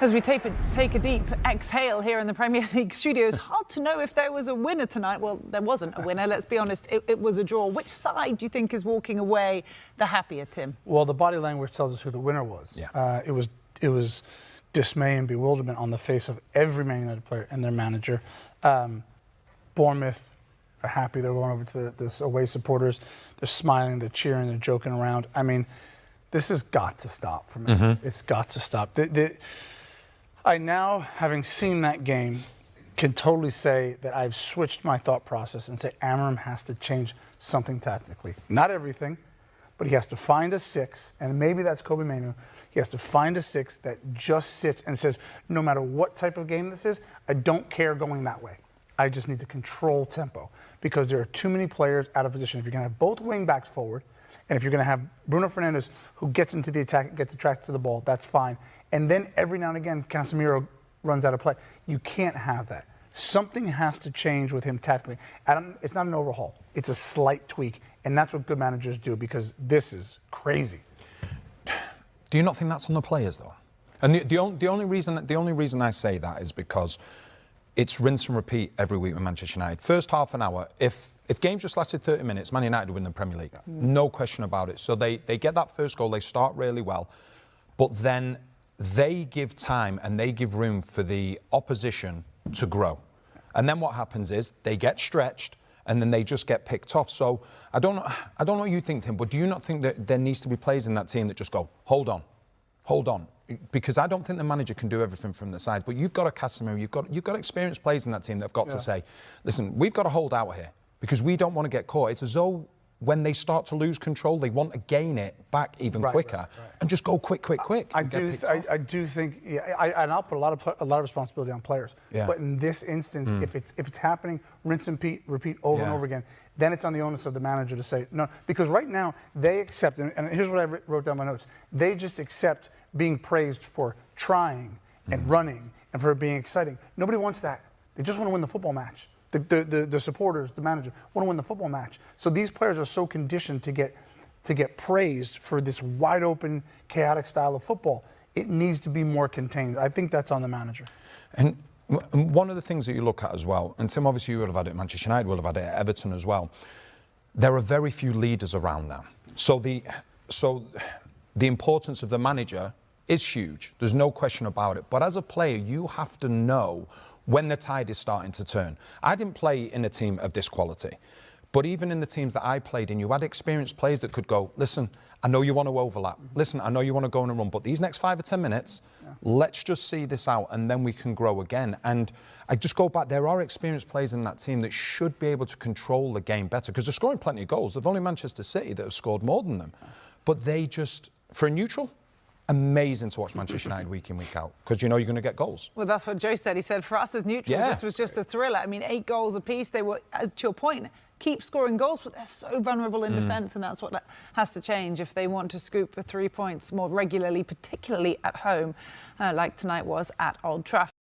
As we take a deep exhale here in the Premier League studios, hard to know if there was a winner tonight. Well, there wasn't a winner, let's be honest. It was a draw. Which side do you think is walking away the happier, Tim? Well, the body language tells us who the winner was. Yeah. It was dismay and bewilderment on the face of every Man United player and their manager. Bournemouth are happy. They're going over to the away supporters. They're smiling, they're cheering, they're joking around. I mean, this has got to stop for me. Mm-hmm. It's got to stop. I now, having seen that game, can totally say that I've switched my thought process and say Amorim has to change something tactically. Not everything, but he has to find a six, and maybe that's Kobe Mainoo. He has to find a six that just sits and says, no matter what type of game this is, I don't care going that way. I just need to control tempo because there are too many players out of position. If you're going to have both wing backs forward, and if you're going to have Bruno Fernandes who gets into the attack, gets attracted to the ball, that's fine. And then every now and again, Casemiro runs out of play. You can't have that. Something has to change with him tactically. It's not an overhaul. It's a slight tweak. And that's what good managers do because this is crazy. Do you not think that's on the players, though? And the only reason I say that is because it's rinse and repeat every week with Manchester United. First half an hour, if games just lasted 30 minutes, Man United win the Premier League. Yeah. No question about it. So they get that first goal, they start really well. But then they give time and they give room for the opposition to grow. And then what happens is they get stretched and then they just get picked off. So I don't know what you think, Tim, but do you not think that there needs to be players in that team that just go, hold on? Because I don't think the manager can do everything from the side. But you've got a Casemiro, you've got experienced players in that team that have got to say, listen, we've got to hold out here because we don't want to get caught. It's as though when they start to lose control, they want to gain it back even quicker and just go quick. I do think, and I'll put a lot of responsibility on players. Yeah. But in this instance, if it's happening, rinse and repeat over and over again, then it's on the onus of the manager to say no. Because right now they accept, and here's what I wrote down in my notes. They just accept being praised for trying and running and for being exciting. Nobody wants that. They just want to win the football match. The supporters, the manager, want to win the football match. So these players are so conditioned to get praised for this wide open, chaotic style of football. It needs to be more contained. I think that's on the manager. And one of the things that you look at as well, and Tim, obviously you would have had it at Manchester United, would have had it at Everton as well. There are very few leaders around now. So the importance of the manager is huge. There's no question about it. But as a player, you have to know when the tide is starting to turn. I didn't play in a team of this quality, but even in the teams that I played in, you had experienced players that could go, listen, I know you want to overlap. Listen, I know you want to go on a run, but these next 5 or 10 minutes, let's just see this out and then we can grow again. And I just go back, there are experienced players in that team that should be able to control the game better because they're scoring plenty of goals. They've only Manchester City that have scored more than them. But they just, for a neutral, amazing to watch Manchester United week in, week out, because you know you're going to get goals. Well, that's what Joe said. He said, for us as neutrals, this was just a thriller. I mean, 8 goals apiece. They were, to your point, keep scoring goals, but they're so vulnerable in defence, and that's what has to change if they want to scoop for 3 points more regularly, particularly at home, like tonight was at Old Trafford.